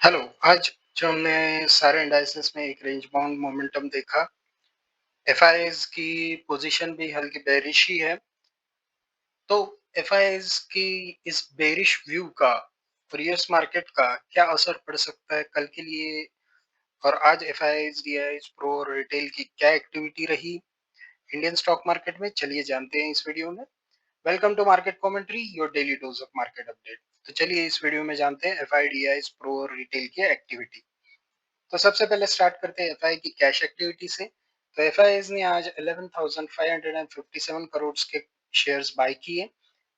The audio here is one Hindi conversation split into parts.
हेलो। आज जो हमने सारे इंडाइसेस में एक रेंज बाउंड मोमेंटम देखा। एफआईआईज की पोजीशन भी हल्की बेरिश ही है। तो एफआईआईज की इस बेरिश व्यू का यूएस मार्केट का क्या असर पड़ सकता है कल के लिए, और आज एफआईआईज डीआईज प्रो और रिटेल की क्या एक्टिविटी रही इंडियन स्टॉक मार्केट में, चलिए जानते हैं इस वीडियो में। Welcome to market commentary, your daily dose of market update. तो चलिए इस वीडियो में जानते हैं एफआईआईडीआईज प्रो और रिटेल की एक्टिविटी। तो सबसे पहले स्टार्ट करते हैं एफआई की कैश एक्टिविटी से। तो एफआई ने आज 11,557 करोड़ के शेयर्स बाय किए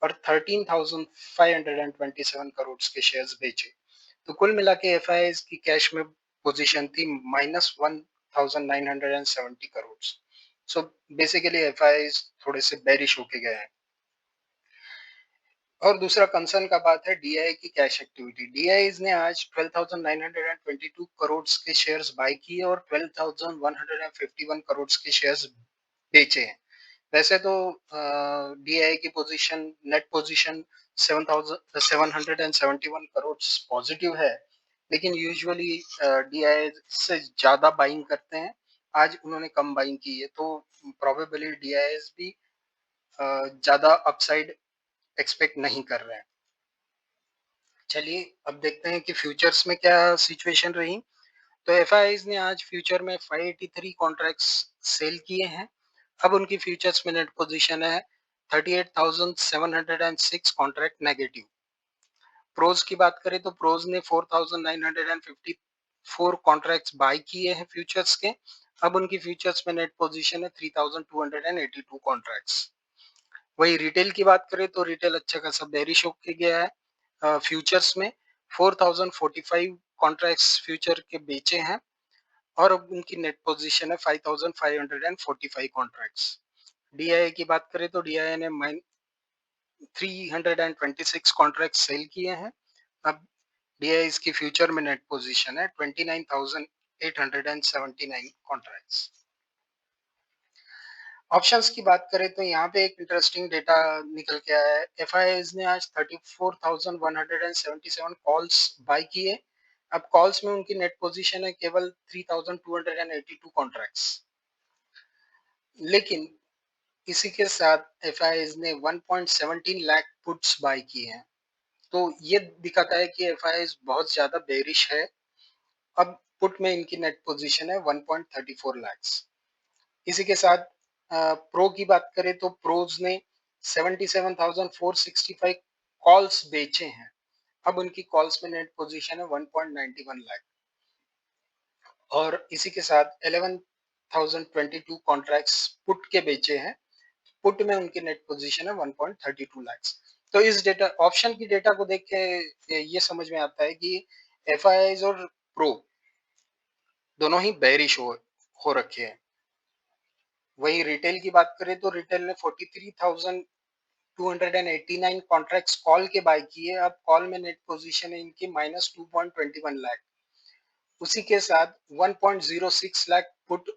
और 13,527 करोड़ के शेयर्स बेचे। तो कुल मिला के एफआई की कैश में पोजीशन थी -1970 करोड़। सो बेसिकली एफआई थोड़े से बेरिश होके गए हैं। और दूसरा कंसर्न का बात है डीआई की कैश एक्टिविटी। डीआई ने आज 12,922 करोड़ के शेयर्स बाय किए और 12,151 करोड़ के शेयर्स बेचे हैं। वैसे तो डीआई की position, net position 7,771 crore positive है, लेकिन यूजुअली डीआई से ज्यादा बाइंग करते हैं। आज उन्होंने कम बाइंग की है, तो प्रोबेबली डीआई भी ज्यादा अपसाइड एक्सपेक्ट नहीं कर रहे हैं। चलिए अब देखते हैं कि फ्यूचर्स में क्या सिचुएशन रही। तो एफआईआईज ने आज फ्यूचर में 583 कॉन्ट्रैक्ट्स सेल किए हैं। अब उनकी फ्यूचर्स में नेट पोजीशन है 38,706 कॉन्ट्रैक्ट नेगेटिव। प्रोज की बात करें तो प्रोज ने 4,954 कॉन्ट्रैक्ट्स बाय किए हैं फ्यूचर्स के। अब उनकी फ्यूचर्स में नेट पोजीशन है 3,282 कॉन्ट्रैक्ट्स। वही रिटेल की बात करें तो रिटेल अच्छा खासा बेरिश होके गया है। फ्यूचर्स में 4,045 कॉन्ट्रैक्ट्स फ्यूचर के बेचे हैं और अब उनकी नेट पोजीशन है 5,545 कॉन्ट्रैक्ट्स। डीआईए की बात करें तो डीआईए ने 326 कॉन्ट्रैक्ट सेल किए हैं। अब डीआईए की फ्यूचर में नेट पोजीशन है 29,879 कॉन्ट्रैक्ट्स। ऑप्शंस की बात करें तो यहाँ पे एक इंटरेस्टिंग डेटा निकल के आया है। एफआईआईज ने आज 34,177 कॉल्स बाय किए। अब कॉल्स में उनकी नेट पोजीशन है केवल 3,282 कॉन्ट्रैक्ट्स। लेकिन इसी के साथ एफआईआईज ने 1.17 लाख पुट्स बाय किए हैं। तो ये दिखाता है कि एफआईआईज बहुत ज्यादा बेरिश है। अब पुट में इनकी नेट पोजीशन है 1.34 लाख। इसी के साथ प्रो की बात करें तो प्रोज ने 77,465 कॉल्स बेचे हैं। अब उनकी कॉल्स में नेट पोजीशन है 1.91 लाख। और इसी के साथ 11,022 कॉन्ट्रैक्ट्स पुट के बेचे हैं। पुट में उनकी नेट पोजीशन है 1.32 लाख। तो इस डेटा, ऑप्शन की डेटा को देख के ये समझ में आता है कि एफआईआईज और प्रो दोनों ही बेरिश हो रखे हैं। वही रिटेल की बात करें तो रिटेल ने 43,289 कॉन्ट्रैक्ट्स कॉल के बाय किए। अब कॉल में नेट पोजीशन है इनकी -2.21 लाख। उसी के साथ 1.06 लाख पुट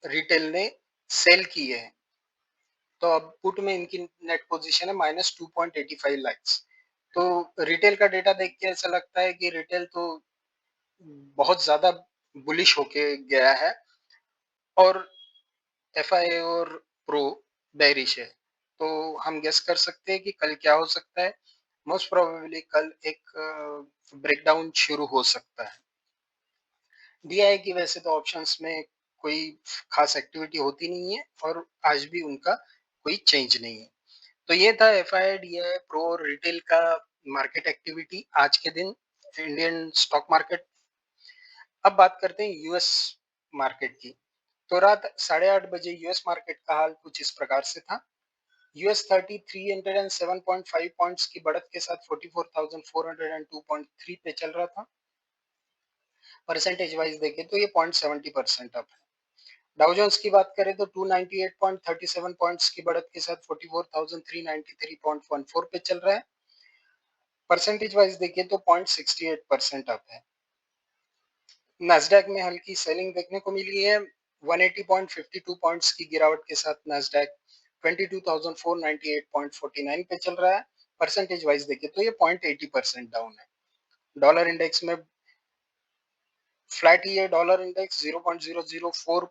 रिटेल ने सेल किए हैं। तो अब पुट में इनकी नेट पोजीशन है -2.85 लाख। तो रिटेल का डेटा देख के ऐसा लगता है कि रिटेल तो बहुत ज्यादा बुलिश होके गया है और एफआईए और प्रो बेरिश है। तो हम गेस कर सकते हैं कि कल क्या हो सकता है। मोस्ट प्रोबेबली कल एक ब्रेकडाउन शुरू हो सकता है। डीआई की वैसे तो ऑप्शंस में कोई खास एक्टिविटी होती नहीं है और आज भी उनका कोई चेंज नहीं है। तो ये था एफआई डीआई प्रो और रिटेल का मार्केट एक्टिविटी आज के दिन इंडियन स्टॉक मार्केट। अब बात करते हैं यूएस मार्केट की। तो रात 8:30 बजे यूएस मार्केट का हाल कुछ इस प्रकार से था। यूएस 307.5 पॉइंट्स की बढ़त के साथ 44,402.3 पे चल रहा था। परसेंटेज वाइज देखें तो ये 0.70% अप है। डाउ जोन्स की बात करें तो 298.37 पॉइंट्स की बढ़त के साथ 44,393.14 पे चल रहा है। परसेंटेज वाइज देखें तो 0.68% अप है। नैस्डैक में हल्की सेलिंग देखने को मिली है। 180.52 पॉइंट्स की गिरावट के साथ नैस्डैक 22,498.49 पे चल रहा है। परसेंटेज वाइज देखें तो ये 0.80% डाउन है। डॉलर इंडेक्स में फ्लैट ही है, डॉलर इंडेक्स 0.004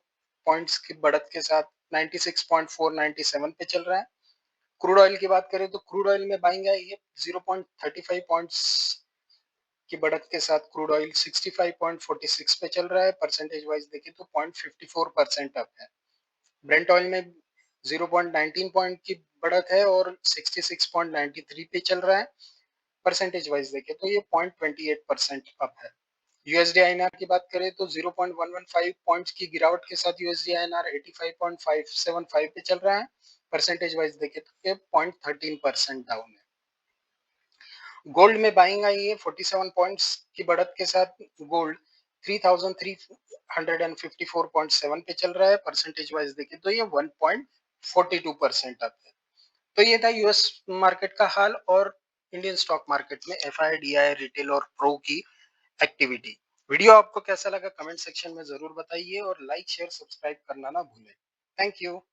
पॉइंट्स की बढ़त के साथ 96.497 पे चल रहा है। क्रूड ऑयल की बात करें तो क्रूड ऑयल में बाइंग आई है 0.35 पॉइंट्स की बढ़त के साथ क्रूड ऑयल 65.46 पे चल रहा है। परसेंटेज वाइज देखें तो 0.54% अप है। ब्रेंट ऑयल में 0.19 पॉइंट की बढ़त है और 66.93 पे चल रहा है। परसेंटेज वाइज देखें तो ये 0.28% अप है। यूएसडी आईएनआर की बात करें तो 0.115 पॉइंट्स की गिरावट के साथ यूएसडी आईएनआर 85.575 पे चल रहा है। परसेंटेज वाइज देखें तो ये 0.13% डाउन है। गोल्ड में बाइंग आई है 47 पॉइंट्स की बढ़त के साथ गोल्ड 3354.7 पे चल रहा है। परसेंटेज वाइज देखें तो ये 1.42% अप है। तो ये था यूएस मार्केट का हाल और इंडियन स्टॉक मार्केट में एफआई, डीआई, रिटेल और प्रो की एक्टिविटी। वीडियो आपको कैसा लगा कमेंट सेक्शन में जरूर बताइए और लाइक शेयर सब्सक्राइब करना ना भूलें। Thank you.